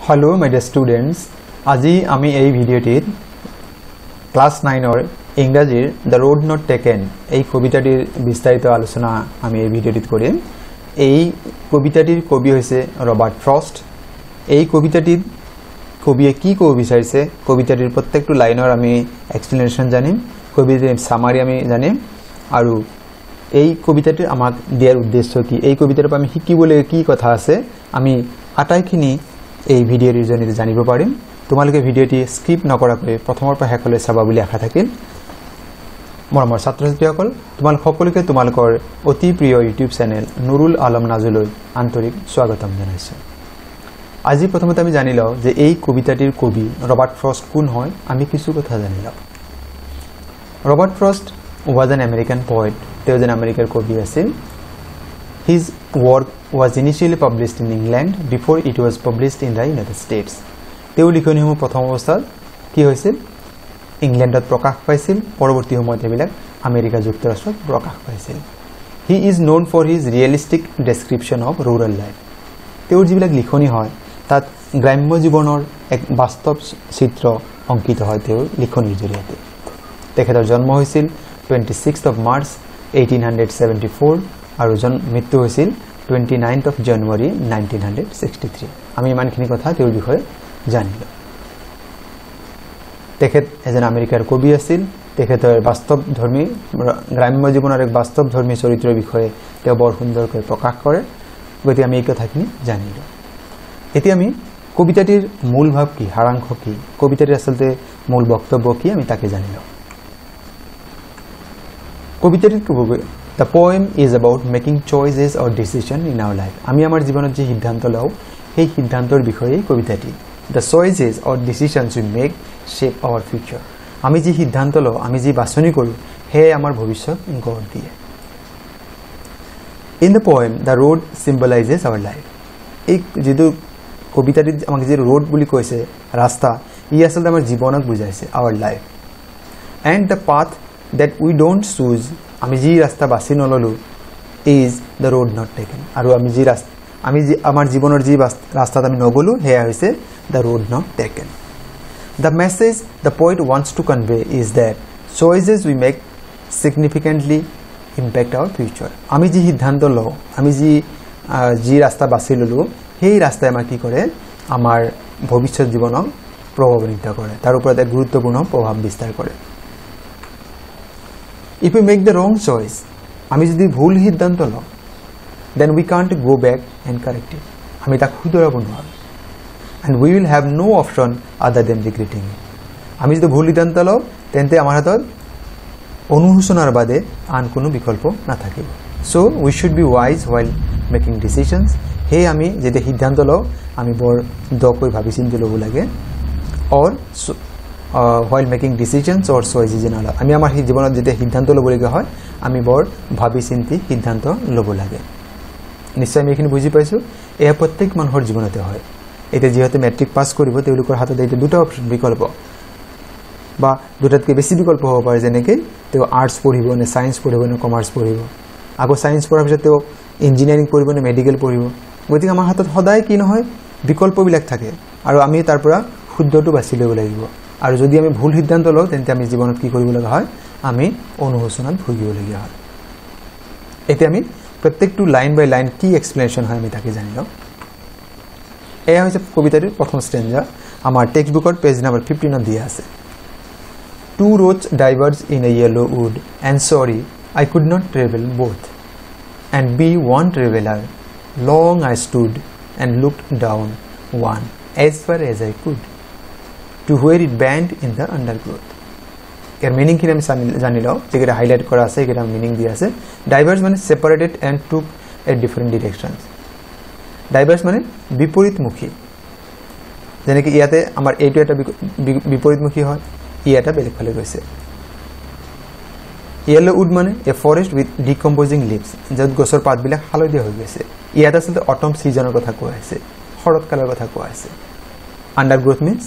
Hello my dear students, আজি আমি এই ভিডিওটিত ক্লাস 9 এর ইংরেজির দ্য রোড নট টেকেন এই কবিতাটির বিস্তারিত আলোচনা আমি এই ভিডিওটিত করিম। এই কবিতাটির কবি হইছে রবার্ট ফ্রস্ট। এই কবিতাটির কবিয়ে কি কব বিচাৰিছে কবিতাটিৰ প্ৰত্যেকটো লাইনৰ আমি এক্সপ্লেনেশন জানিম, কবিতাটিৰ সামাৰি আমি জানিম আৰু এই কবিতাটিৰ আমাক দিয়াৰ উদ্দেশ্য কি, এই কবিতাৰ পৰা আমি শিকিবলৈ কি কথা আছে আমি আটাইখিনি এই ভিডিওৰ জৰিয়তে জানিব পাৰিম। তোমালোকে ভিডিওটি স্কিপ নকৰাকৈ প্ৰথমৰ পৰা শেষলৈ চাবা বুলি আশা থাকিল। মৰমৰ ছাত্ৰ-ছাত্ৰীসকল, তোমালোক সকলোকে তোমালোকৰ অতি প্ৰিয় ইউটিউব চেনেল নুৰুল আলম নাজুলৈ আন্তৰিক স্বাগতম জনাইছো। আজি প্ৰথমতে আমি জানি লওঁ যে এই কবিতাটিৰ কবি ৰবাৰ্ট ফ্ৰষ্ট কোন হয়। আমি কিছু কথা জানি লওঁ। Robert Frost was an American poet. He was an American কবি আছিল। His work was initially published in England before it was published in the United States. তেওঁ লিখনিসমূহ প্ৰথম অৱস্থাত কি হৈছিল ইংলেণ্ডত প্ৰকাশ পাইছিল, পৰৱৰ্তী সময়ত এবিলাক আমেৰিকা যুক্তৰাষ্ট্ৰত প্ৰকাশ পাইছিল। He is known for his realistic description of rural life. তেওঁৰ যিবিলাক লিখনি হয় তাত গ্ৰাম্য জীৱনৰ এক বাস্তৱ চিত্ৰ অংকিত হয় তেওঁৰ লিখনিৰ জৰিয়তে। তেখেতৰ জন্ম হৈছিল 26th of March 1874 আৰু মৃত্যু হৈছিল 29th of January 1963। আমি ইমানখিনি কথা তেওঁৰ বিষয়ে জানিলো। তেখেত এজন আমেৰিকাৰ কবি আছিল। তেখেতৰ বাস্তৱধৰ্মী গ্ৰাম্য জীৱনৰ এক বাস্তৱধৰ্মী চৰিত্ৰৰ বিষয়ে তেওঁ বৰ সুন্দৰকৈ প্ৰকাশ কৰে। গতিকে আমি এই কথাখিনি জানিলো। এতিয়া আমি কবিতাটিৰ মূল ভাৱ কি, সাৰাংশ কি, কবিতাটিৰ আচলতে মূল বক্তব্য কি আমি তাকে জানিলো। কবিতাটিত ক'বগৈ The poem is about making choices or decision in our life. আমি আমাৰ জীৱনত যে সিদ্ধান্ত লওঁ সেই সিদ্ধান্তৰ বিষয়ে কবিতাটি। The choices or decisions we make shape our future. আমি যে সিদ্ধান্ত লওঁ, আমি যে বাছনি কৰোঁ সেয়ে আমাৰ ভৱিষ্যত গঢ় দিয়ে। In the poem, the road symbolizes our life. এই যিটো কবিতাটিত আমাক যে road বুলি কৈছে ৰাস্তা, ই আচলতে আমাৰ জীৱনক বুজাইছে, our life. And the path that we don't choose, আমি যি ৰাস্তা বাছি নললো is the road not taken. আৰু আমি যি আমাৰ জীৱনৰ যি ৰাস্তাত আমি নগলো সেয়া হৈছে the road not taken. The message the poet wants to convey is that choices we make significantly impact our future. আমি যি সিদ্ধান্ত লওঁ, আমি যি ৰাস্তা বাছি ললো সেই ৰাস্তাই আমাক কি কৰে, আমাৰ ভৱিষ্যত জীৱনক প্ৰভাৱিত কৰে, তাৰ ওপৰত এক গুৰুত্বপূৰ্ণ প্ৰভাৱ বিস্তাৰ কৰে। If we make the wrong choice, আমি যদি ভুল সিদ্ধান্ত লওঁ, then we can't go back and correct it. আমি তাক শুধৰাব নোৱাৰোঁ। And we will have no option other than regretting it. আমি যদি ভুল সিদ্ধান্ত লওঁ তেন্তে আমাৰ হাতত অনুশোচনাৰ বাদে আন কোনো বিকল্প নাথাকিব। So we should be wise while making decisions. সেই আমি যেতিয়া সিদ্ধান্ত লওঁ আমি বৰ দকৈ ভাবি চিন্তি ল'ব লাগে। or while making decisions or choices in our life. আমি আমাৰ জীৱনত যেতিয়া সিদ্ধান্ত ল'বলগীয়া হয় আমি বৰ ভাবি চিন্তি সিদ্ধান্ত ল'ব লাগে। নিশ্চয় আমি এইখিনি বুজি পাইছোঁ। এয়া প্ৰত্যেক মানুহৰ জীৱনতে হয়। এতিয়া যিহেতু মেট্ৰিক পাছ কৰিব তেওঁলোকৰ হাতত এতিয়া দুটা অপশ্যন বিকল্প বা দুটাতকৈ বেছি বিকল্প হ'ব পাৰে, যেনেকৈ তেওঁ আৰ্টছ পঢ়িব নে ছায়েন্স পঢ়িব নে কমাৰ্চ পঢ়িব, আকৌ ছায়েন্স পঢ়াৰ পিছত তেওঁ ইঞ্জিনিয়াৰিং পঢ়িব নে মেডিকেল পঢ়িব। গতিকে আমাৰ হাতত সদায় কি নহয় বিকল্পবিলাক থাকে আৰু আমি তাৰ পৰা শুদ্ধটো বাছি ল'ব লাগিব। আৰু যদি আমি ভুল সিদ্ধান্ত লওঁ তেন্তে আমি জীৱনত কি কৰিব লগা হয়, আমি অনুশোচনাত ভুগিবলগীয়া হয়। এতিয়া আমি প্ৰত্যেকটো লাইন বাই লাইন কি এক্সপ্লেনেশ্যন হয় আমি তাকে জানি লওঁ। এয়া হৈছে কবিতাটিৰ প্ৰথম ষ্টেঞ্জা। আমাৰ টেক্সট বুকৰ পেজ নম্বৰ 15 দিয়া আছে। Two roads diverge in a yellow wood, and sorry I could not travel both, and be one traveler. Long I stood and looked down one as far as I could, to where it bent in the undergrowth. ইয়াৰ মিনিংখিনি আমি জানি লওঁ। যিকেইটা highlight কৰা আছে সেইকেইটা meaning দিয়া আছে। ডাইভাৰ্জ মানে ছেপাৰেটেড এণ্ড টুক এ ডিফাৰেণ্ট ডিৰেকশ্যনছ। ডাইভাৰ্জ মানে বিপৰীতমুখী। যেনেকৈ ইয়াতে আমাৰ এইটো এটা বিপৰীতমুখী হয়, ই এটা বেলেগ ফালে গৈছে। য়েলো উড মানে এ ফৰেষ্ট উইথ ডিকম্প'জিং লিভছ, য'ত গছৰ পাতবিলাক হালধীয়া হৈ গৈছে। ইয়াত আচলতে অটম ছিজনৰ কথা কোৱা হৈছে, শৰৎকালৰ কথা কোৱা হৈছে। আণ্ডাৰগ্ৰথ means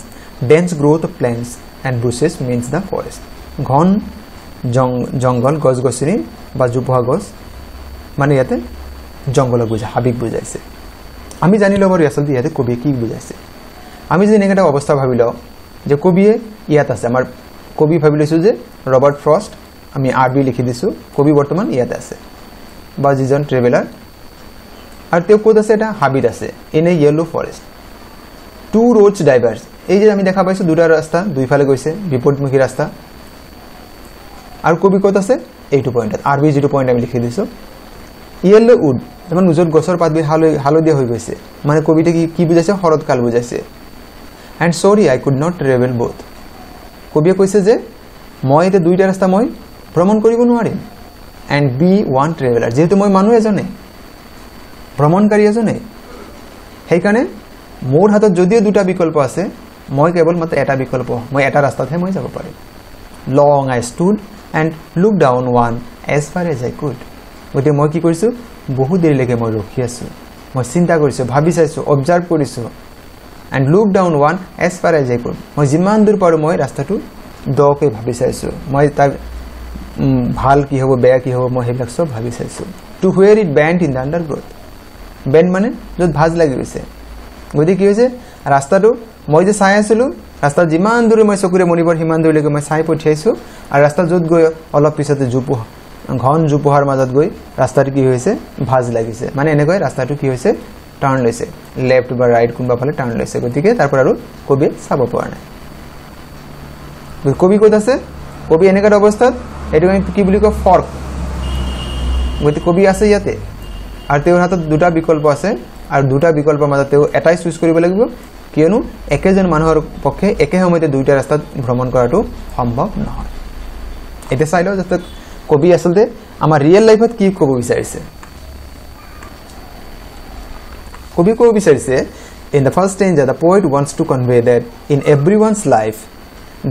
dense growth of plants and bushes means the forest. ঘন জংগল গছ গছনি বা জোপোহা গছ মানে ইয়াতে জংগলক বুজায়, হাবিক বুজাইছে। আমি জানি ল'ব আচলতে ইয়াতে কবিয়ে কি বুজাইছে। আমি যদি এনেকা অৱস্থা ভাবি লওঁ যে কবিয়ে ইয়াত আছে আমাৰ কবি ভাবি লৈছোঁ যে ৰবাৰ্ট ফ্ৰষ্ট আমি আৰবি লিখি দিছোঁ কবি বৰ্তমান ইয়াত আছে বা যিজন ট্ৰেভেলাৰ আৰু তেওঁ ক'ত আছে এটা হাবিত আছে in a yellow forest two roads diverged এই যে আমি দেখা পাইছোঁ দুটা ৰাস্তা দুইফালে গৈছে বিপৰীতমুখী ৰাস্তা আৰু কবি ক'ত আছে এইটো পইণ্টত আৰবি যিটো পইণ্ট আমি লিখি দিছোঁ য়েলো উড যেমন উজত গছৰ পাতবোৰ হালধীয়া হৈ গৈছে মানে কবিতে কি বুজাইছে শৰৎকাল বুজাইছে এণ্ড চৰি আই কুড নট ট্ৰেভেল বোথ কবিয়ে কৈছে যে মই এতিয়া দুইটা ৰাস্তা মই ভ্ৰমণ কৰিব নোৱাৰিম এণ্ড বি ওৱান ট্ৰেভেলাৰ যেহেতু মই মানুহ এজনে ভ্ৰমণকাৰী এজনে সেইকাৰণে মোৰ হাতত যদিও দুটা বিকল্প আছে মই কেৱল মাত্ৰ এটা বিকল্প মই এটা ৰাস্তাতহে মই যাব পাৰিম long I stood and look down one as far as I could গতিকে মই কি কৰিছোঁ বহুত দেৰিলৈকে মই ৰখি আছোঁ মই চিন্তা কৰিছোঁ ভাবি চাইছোঁ অবজাৰ্ভ কৰিছোঁ and look down one as far as I could মই যিমান দূৰ পাৰোঁ মই ৰাস্তাটো দকৈ ভাবি চাইছোঁ মই তাৰ ভাল কি হ'ব বেয়া কি হ'ব মই সেইবিলাক চব ভাবি চাইছোঁ to where it bend in the undergrowth bend মানে য'ত ভাজ লাগি গৈছে গতিকে কি হৈছে ৰাস্তাটো মই যে চাই আছিলোঁ ৰাস্তাত যিমান দূৰে মই চকুৰে মনিবৰ সিমান দূৰলৈকে মই চাই পঠিয়াইছোঁ আৰু ৰাস্তাত য'ত গৈ অলপ পিছতে ঘন জোপোহাৰ মাজত গৈ ৰাস্তাটো কি হৈছে ভাজ লাগিছে মানে এনেকৈ ৰাস্তাটো কি হৈছে টাৰ্ণ লৈছে লেফ্ট বা ৰাইট কোনোবা ফালে টাৰ্ণ লৈছে গতিকে তাৰ পৰা আৰু কবিয়ে চাব পৰা নাই কবি ক'ত আছে কবি এনেকুৱা অৱস্থাত এইটো আমি কি বুলি কওঁ ফৰ্ক গতিকে কবি আছে ইয়াতে আৰু তেওঁৰ হাতত দুটা বিকল্প আছে আৰু দুটা বিকল্পৰ মাজত তেওঁ এটাই চুজ কৰিব লাগিব কিয়নো একেজন মানুহৰ পক্ষে একে সময়তে দুইটা ৰাস্তাত ভ্ৰমণ কৰাটো সম্ভৱ নহয় এতিয়া চাই লওঁ যাতে কবি আচলতে আমাৰ ৰিয়েল লাইফত কি ক'ব বিচাৰিছে কবি ক'ব বিচাৰিছে in the first stanza the poet wants to convey that in everyone's life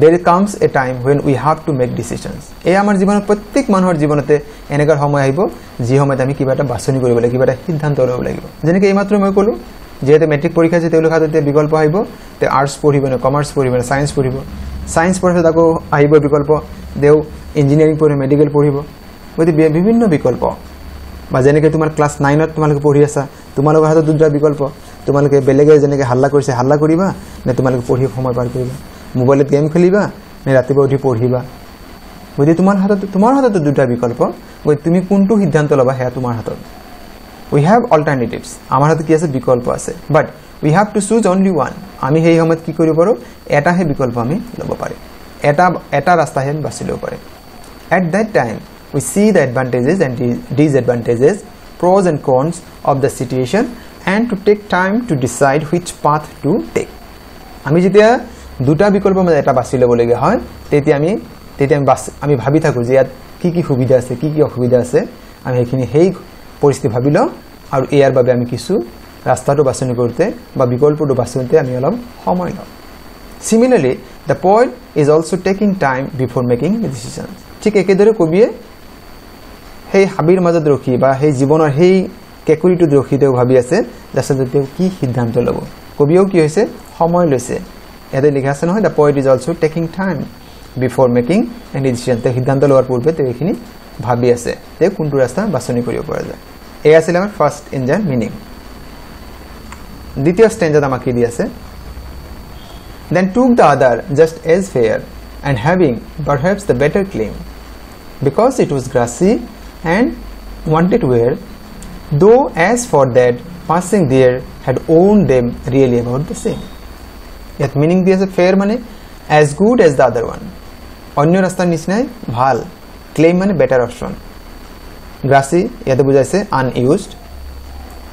there comes a time when we have to make decisions এই আমাৰ জীৱনত প্ৰত্যেক মানুহৰ জীৱনতে এনেকা সময় আহিব যি সময়ত আমি কিবা এটা বাছনি কৰিব লাগিব কিবা এটা সিদ্ধান্ত ল'ব লাগিব যেনেকৈ এইমাত্ৰ মই ক'লো যেহেতু মেট্ৰিক পৰীক্ষা যে তেওঁলোকৰ হাতত বিকল্প আহিব তে আৰ্টছ পঢ়িব নে কমাৰ্চ পঢ়িব নে সায়েন্স পঢ়িব সায়েন্স পঢ়িলে আকৌ আহিব বিকল্প দেও ইঞ্জিনিয়াৰিং পঢ়িব মেডিকেল পঢ়িব গতিকে বিভিন্ন বিকল্প বা যেনেকৈ তোমাৰ ক্লাছ 9 ত তোমালোকে পঢ়ি আছা তোমালোকৰ হাতত দুটা বিকল্প তোমালোকে বেলেগে যেনেকৈ হাল্লা কৰিছে হাল্লা কৰিবা নে তোমালোকে পঢ়ি সময় পাৰ কৰিবা মোবাইলত গেম খেলিবা নে ৰাতিপুৱা উঠি পঢ়িবা গতিকে তোমাৰ হাতত দুটা বিকল্প গতিকে তুমি কোনটো সিদ্ধান্ত ল'বা হেয়া তোমাৰ হাতত we have alternatives আমাৰ হাতত কি আছে বিকল্প আছে but we have to choose only one আমি সেই সময়ত কি কৰিব পাৰো এটাহে বিকল্প আমি ল'ব পাৰো এটা ৰাস্তাহে বাছি ল'ব পাৰো at that time we see the advantages and disadvantages pros and cons of the situation and to take time to decide which path to take আমি যেতিয়া দুটা বিকল্পৰ মাজত এটা বাছি ল'ব লগা হয় তেতিয়া আমি ভাবি থাকো যে ইয়াত কি সুবিধা আছে কি অসুবিধা আছে আমি এইখিনি সেই পৰিস্থিতি ভাবি লওঁ আৰু ইয়াৰ বাবে আমি কিছু ৰাস্তাটো বাছনি কৰোঁতে বা বিকল্পটো বাছনিতে আমি অলপ সময় লওঁ Similarly, the poet is also taking time before making decisions. ঠিক একেদৰে কবিয়ে সেই হাবিৰ মাজত ৰখি বা সেই জীৱনৰ সেই কেকুৰিটোত ৰখি তেওঁ ভাবি আছে যাতে তেওঁ কি সিদ্ধান্ত ল'ব কবিও কি হৈছে সময় লৈছে ইয়াতে লিখা আছে নহয় the poet is also taking time before making any decision তেওঁ সিদ্ধান্ত লোৱাৰ পূৰ্বে তেওঁ এইখিনি ভাবি আছে তেওঁ কোনটো ৰাস্তা বাছনি কৰিব পৰা যায় এই আছিল আমাৰ ফাৰ্ষ্ট ইঞ্জাৰ মিনিং দ্বিতীয় ষ্টেঞ্জাত আমাক কি দি আছে then took the other just as fair and having perhaps the better claim because it was grassy and wanted wear though as for that passing there had owned them really about the same yet meaning this fair mane as good as the other one onyo rasta nisnai bhal claim mane better option grassy yate bujaise unused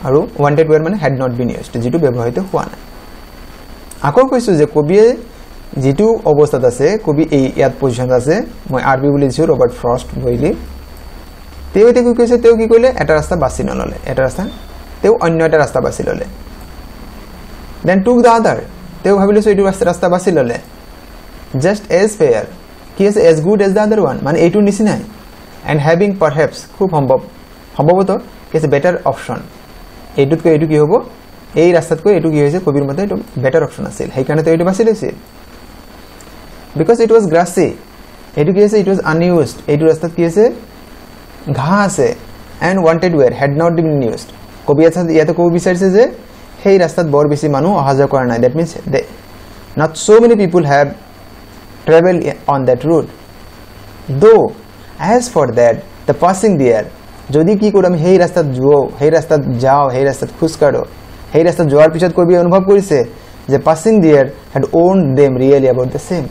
aru wanted wear mane had not been used jitu ব্যবহৃত হোৱা নাই আকৌ কৈছো যে কবিয়ে যেটো অৱস্থাত আছে কবি এই ইয়াত পজিশন আছে মই আৰবি বুলি দিছো ৰবাৰ্ট ফ্ৰষ্ট বইলি তেওতে কি কৈছে তেও কি কইলে এটা ৰাস্তা বাছি নললে এটা ৰাস্তা তেও অন্য এটা ৰাস্তা বাছি ললে দেন টুক দা আদাৰ তেও ভাবিলেছো এইটো ৰাস্তা বাছি ললে জাস্ট এজ ফেয়াৰ কি আছে এজ গুড এজ দা আদাৰ ওয়ান মানে এইটো নিচিনাই এন্ড হ্যাভিং পাৰহ্যাপস খুব সম্ভৱত কেছে বেটাৰ অপচন এইটোতকৈ এইটো কি হ'ব এই ৰাস্তাতকৈ এইটো কি হৈছে কবিৰ মতে এইটো বেটাৰ অপচন আছিল সেইকাৰণে তো এইটো বাছি লৈছিল because it was grassy এইটো কি আছে it was unused এইটো ৰাস্তাত কি আছে ঘাঁহ আছে and wanted wear had not been used কবি আছে ইয়াতে কবি বিচাৰিছে যে সেই ৰাস্তাত বৰ বেছি মানুহ অহা যোৱা কৰা নাই that means Not so many people have traveled on that route. Though, as for that, the passing there, যদি কি কৰো আমি সেই ৰাস্তাত যাও সেই ৰাস্তাত খোজ কাঢ়ো সেই ৰাস্তাত যোৱাৰ পিছত কবি অনুভৱ কৰিছে যে passing there had owned them really about the same.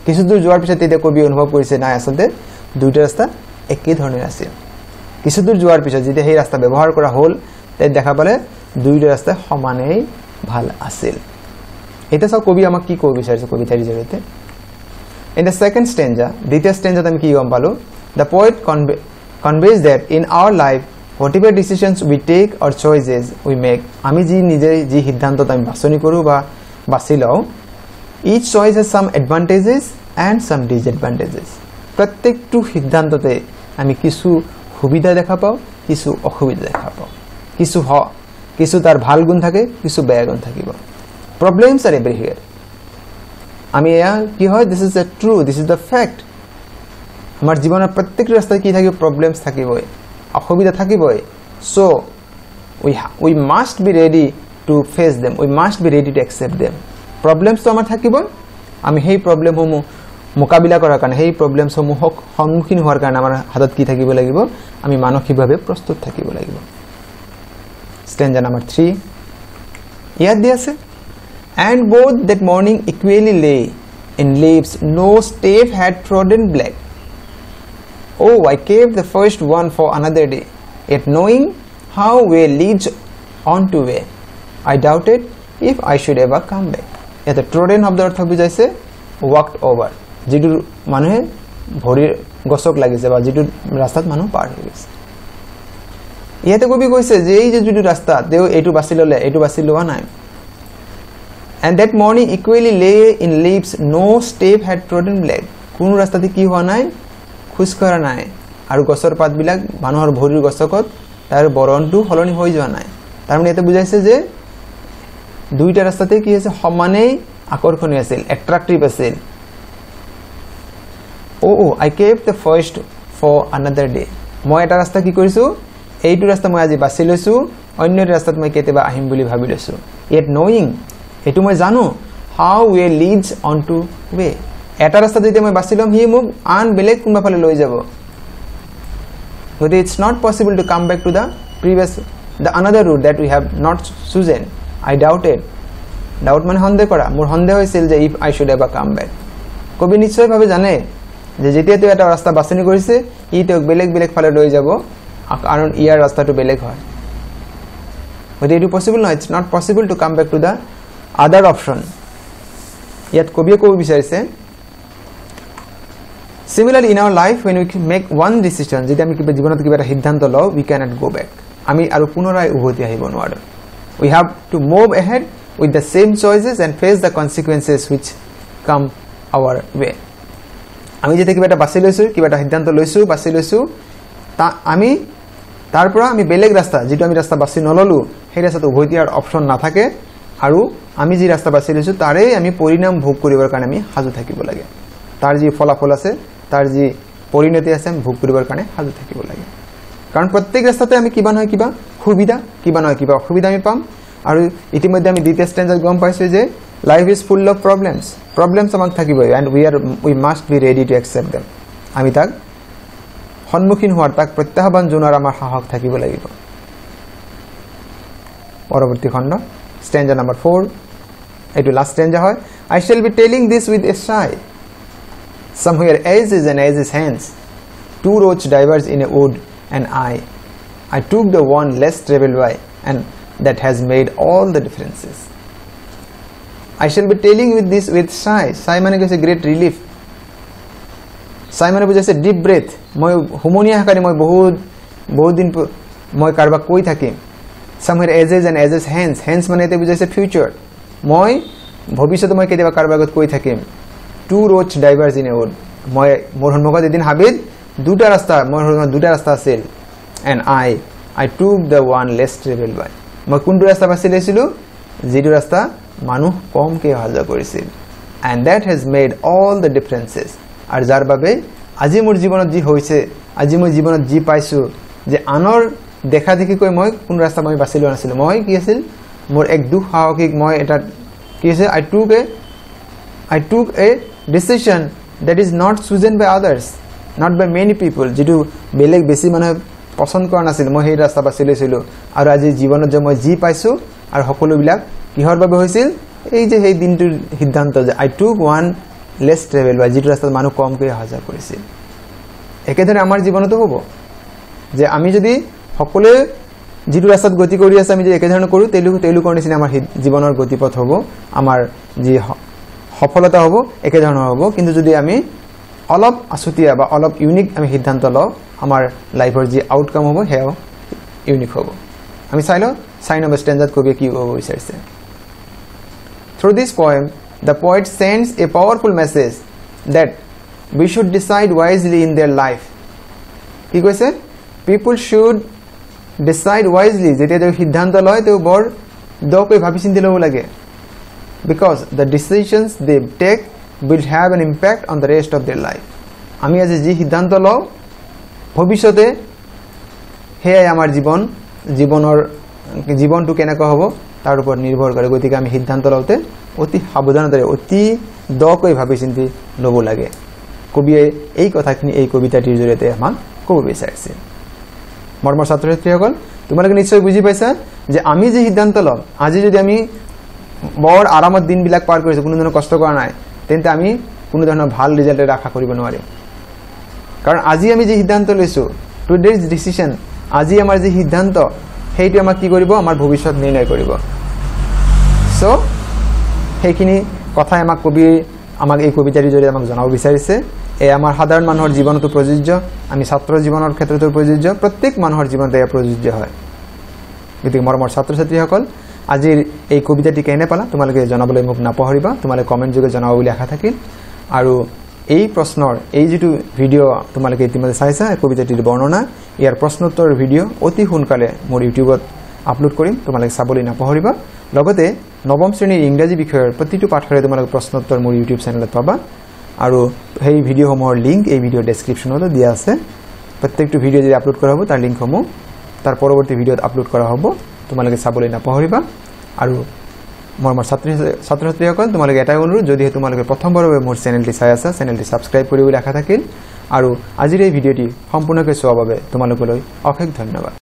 কিছু দূৰ যোৱাৰ পিছত তেতিয়া কবি অনুভৱ কৰিছে নাই আসলে দুইটা ৰাস্তা একেই ধৰণৰ আছিল কিছু দূৰ যোৱাৰ পিছত যেতিয়া সেই ৰাস্তা ব্যৱহাৰ কৰা হ'ল তাই দেখা পালে দুইটা ৰাস্তা সমানেই ভাল আছিল এটা সব কবি আমাক কি কব বিচাৰিছে কবিতাৰ জৰিয়তে In the second stanza দ্বিতীয় stanza আমি কি গম পালো the poet conveys that in our life whatever decisions we take or choices we make আমি নিজে যি সিদ্ধান্ত আমি বাছনি কৰো বা বাছি লও each choice has some advantages and some disadvantages প্ৰত্যেকটো সিদ্ধান্ততে আমি কিছু সুবিধা দেখা পাও কিছু অসুবিধা দেখা পাও কিছু তাৰ ভাল গুণ থাকে কিছু বেয়া গুণ থাকিব problems are everywhere আমি কি হয় this is the true this is the fact আমাৰ জীৱনৰ প্ৰত্যেক ৰাস্তাত কি থাকিব problems থাকিবই অসুবিধা থাকিবই so we must be ready to face them we must be ready to accept them problems তো আমাৰ থাকিবই আমি সেই problem সমূহ মোকাবিলা কৰাৰ কাৰণে সেই problems সমূহক সন্মুখীন হোৱাৰ কাৰণে আমাৰ হাতত কি থাকিব লাগিব আমি মানসিকভাৱে প্ৰস্তুত থাকিব লাগিব stanza number 3 ইয়াত দি আছে and both that morning equally lay in leaves no stave had trodden black oh I caved the first one for another day yet knowing how way leads on to way I doubted if I should ever come back yet trodden শব্দ অর্থ বুঝাইছে walked over যেটো মানুহে ভৰিৰ গছক লাগিছে বা যেটো ৰাস্তাত মানুহ পাৰ হৈ গৈছে ইয়াতে কবি কৈছে যে এই যে যেটো ৰাস্তা দেও এটো বাছি ললে এটো বাছি লোৱা নাই and that morning equally lay in leaves no stave had trodden black কোন ৰাস্তাতে কি হোৱা নাই খুজ কৰা নাই আৰু গছৰ পাত বিলাক মানুহৰ ভৰিৰ গছকত তাৰ বৰণটো হলনি হৈ যোৱা নাই তাৰ মানে এতে বুজাইছে যে দুইটা ৰাস্তাতে কি আছে সমানেই আকৰ্ষণীয় আছিল attractive আছিল oh I kept the first for another day মই এটা ৰাস্তা কি কৰিছো এইটো ৰাস্তা মই আজি বাছি লৈছো অন্য ৰাস্তাত মই কেতিয়াবা আহিম বুলি ভাবি লৈছো yet knowing এটো মই জানো how way leads on to way এটা ৰাস্তা যদি মই বাছি লম হি মোক আন বেলেগ কোনবা ফালে লৈ যাব but it's not possible to come back to the another route that we have not chosen I doubted doubt মানে সন্দেহ কৰা মোৰ সন্দেহ হৈছিল যে if I should ever come back কবি নিশ্চয় ভাবে জানে যে যেতিয়া তেওঁ এটা ৰাস্তা বাছনি কৰিছে ই তেওঁক বেলেগ ফালে লৈ যাব কাৰণ ইয়াৰ ৰাস্তাটো বেলেগ হয় but it is possible no it's not possible to come back to the other option yet কবিয়ে কব বিচাৰিছে similarly in our life when we make one decision যদি আমি কিবা জীৱনত কিবা এটা সিদ্ধান্ত লও we cannot go back আমি আৰু পুনৰাই উভতি আহিব নোৱাৰো we have to move ahead with the same choices and face the consequences which come our way আমি যেতিয়া কিবা এটা বাছি লৈছো কিবা এটা সিদ্ধান্ত বাছি লৈছো তা আমি তাৰপৰা আমি বেলেগ ৰাস্তা যেটো আমি ৰাস্তা বাছি নললো সেই ৰাস্তাটো উভতি আৰ অপচন নাথাকে আৰু আমি যি ৰাস্তা বাছি লৈছো তাৰে আমি পৰিণাম ভোগ কৰিবৰ কাৰণে আমি হাজু থাকিব লাগে তাৰ যি ফলাফল আছে তাৰ যি পৰিণতি আছে আমি ভোগ কৰিবৰ কাৰণে হাজু থাকিব লাগে কাৰণ প্ৰত্যেক ৰাস্তাতে আমি কিবা নহয় কিবা সুবিধা কিবা নহয় কিবা অসুবিধা আমি পাম আৰু ইতিমধ্যে আমি দ্বিতীয় ষ্টেঞ্জাত গম পাইছো যে life is full of problems আমাক থাকিবই and we must be ready to accept them আমি তাক সন্মুখীন হোৱাৰ তাক প্ৰত্যাহ্বান জনোৱাৰ আমাৰ সাহস থাকিব লাগিব পৰৱৰ্তী খণ্ড stanza number 4 এটো লাষ্ট stanza হয় I shall be telling this with a sigh somewhere as and as his hands two roads diverge in a wood and I took the one less traveled by and that has made all the differences I shall be telling with this with sigh মানে কৈছে great relief sigh মানে বুজাইছে deep breath মই হুমনিয়া হাকাৰি মই বহুত দিন মই কাৰবা কৈ থাকিম somewhere as and as hands মানে এতে বুজাইছে future মই ভৱিষ্যতে মই কেতিয়াবা কাৰবাগত কৈ থাকিম two roads diverge in a wood মই মোৰ সন্মুখত এদিন হাবিত দুটা ৰাস্তা আছিল and I took the one less traveled by মই কোনটো ৰাস্তা বাছি লৈছিলো যেটো ৰাস্তা মানুহ কমকে হাজা কৰিছিল and that has made all the differences আৰু যাৰ বাবে আজি মোৰ জীৱনত যি হৈছে আজি মই জীৱনত যি পাইছো যে আনৰ দেখা দেখি কৈ মই কোন ৰাস্তা মই বাছি লোৱা নাছিল মই কি আছিল মোৰ এক দুখ সাহসিক মই এটা কি হৈছে I took a decision that is not chosen by others, not by many people. যেটো বেলেগ বেছি মানুহে পছন্দ কৰা নাছিল মই সেই ৰাস্তা বাছি লৈছিলো আৰু আজি জীৱনত যে মই যি পাইছো আৰু সকলোবিলাক কিহৰ বাবে হৈছিল এই যে সেই দিনটোৰ সিদ্ধান্ত যে I took one less travel by যেটো ৰাস্তাত মানুহ কমকৈ হাজাৰ কৰিছিল একেদৰে আমাৰ জীৱনতো হ'ব যে আমি যদি সকলোৱে যেটো ৰাস্তাত গতি কৰি আছে আমি যদি একেধৰণে কৰো তেলুকৰ নিচিনা আমাৰ জীৱনৰ গতিপথ হ'ব আমাৰ যি সফলতা হ'ব একেধৰণৰ হ'ব কিন্তু যদি আমি অলপ আসুতিয়া বা অলপ ইউনিক আমি সিদ্ধান্ত লওঁ আমাৰ লাইফৰ যি আউটকাম হ'ব হেও ইউনিক হ'ব আমি চাই নম্বৰ স্ট্যান্ডাৰ্ড কবি কি হ'ব বিচাৰিছে Through this poem the poet sends a powerful message that we should decide wisely in their life কি কৈছে people should decide wisely যেতিয়া they সিদ্ধান্ত লয় তো বৰ দকৈ ভাবি চিন্তি ল'ব লাগে because the decisions they take will have an impact on the rest of their life আমি আজি যি সিদ্ধান্ত লওঁ ভৱিষ্যতে হেই আমাৰ জীৱনটো কেনেকৈ হ'ব তাৰ ওপৰত নিৰ্ভৰ কৰে গতিকে আমি সিদ্ধান্ত লওঁতে অতি সাৱধানতাৰে অতি দকৈ ভাবি চিন্তি ল'ব লাগে কবিয়ে এই কথাখিনি এই কবিতাটিৰ জৰিয়তে আমাক ক'ব বিচাৰিছে মৰমৰ ছাত্ৰ-ছাত্ৰীসকল তোমালোকে নিশ্চয় বুজি পাইছা যে আমি যে সিদ্ধান্ত লম আজি যদি আমি বৰ আৰামত দিনবিলাক পাৰ কৰিছো কোনো ধৰণৰ কষ্ট কৰা নাই তেন্তে আমি কোনো ধৰণৰ ভাল ৰিজাল্ট আশা কৰিব নোৱাৰিম কাৰণ আজি আমি যে সিদ্ধান্ত লৈছো টুডেজ ডিসিশন আজি আমাৰ যে সিদ্ধান্ত হেইটো আমাক কি কৰিব আমাৰ ভৱিষ্যত নিৰ্ণয় কৰিব সো হেইখিনি কথা আমাক কবি আমাক এই কবিতাৰ জৰিয়তে আমাক জনাব বিচাৰিছে এই আমাৰ সাধাৰণ মানুহৰ জীৱনতো প্ৰযোজ্য আমি ছাত্ৰ জীৱনৰ ক্ষেত্ৰতো প্ৰযোজ্য প্ৰত্যেক মানুহৰ জীৱনতে প্ৰযোজ্য হয় গতিকে মৰমৰ ছাত্ৰ-ছাত্ৰীসকল আজিৰ এই কবিতাটি কেনে পালা তোমালোকে জনাবলৈ মোক নাপাহৰিবা তোমালোকে কমেন্ট যোগে জনাব বুলি আশা থাকিল আৰু এই প্ৰশ্নৰ এই যেটো ভিডিও তোমালোকে ইতিমধ্যে চাইছা কবিতাটিৰ বৰ্ণনা ইয়াৰ প্ৰশ্নোত্তৰ ভিডিও অতি সোনকালে মোৰ ইউটিউবত আপলোড কৰিম তোমালোকে চাবলৈ নাপাহৰিবা লগতে নৱম শ্ৰেণীৰ ইংৰাজী বিষয়ৰ প্ৰতিটো পাঠৰে তোমালোকে প্ৰশ্নোত্তৰ মোৰ ইউটিউব চেনেলত পাবা আৰু সেই ভিডিওসমূহৰ লিংক এই ভিডিও ডেসক্ৰিপচনত দিয়া আছে প্ৰত্যেকটো ভিডিও যে আপলোড কৰা হ'ব তাৰ লিংকসমূহ তাৰ পৰৱৰ্তী ভিডিওত আপলোড কৰা হ'ব তোমালোকে চাবলৈ নাপাহৰিবা আৰু মৰমৰ ছাত্ৰ-ছাত্ৰীসকল তোমালোকে এটাই অনুৰোধ যদি তোমালোকে প্ৰথমবাৰৰ বাবে মোৰ চেনেলটি চাই আছা চেনেলটি সাবস্ক্ৰাইব কৰিবলৈ আশা থাকিল আৰু আজিৰ এই ভিডিওটি সম্পূৰ্ণকৈ চোৱাৰ বাবে তোমালোকলৈ অশেষ ধন্যবাদ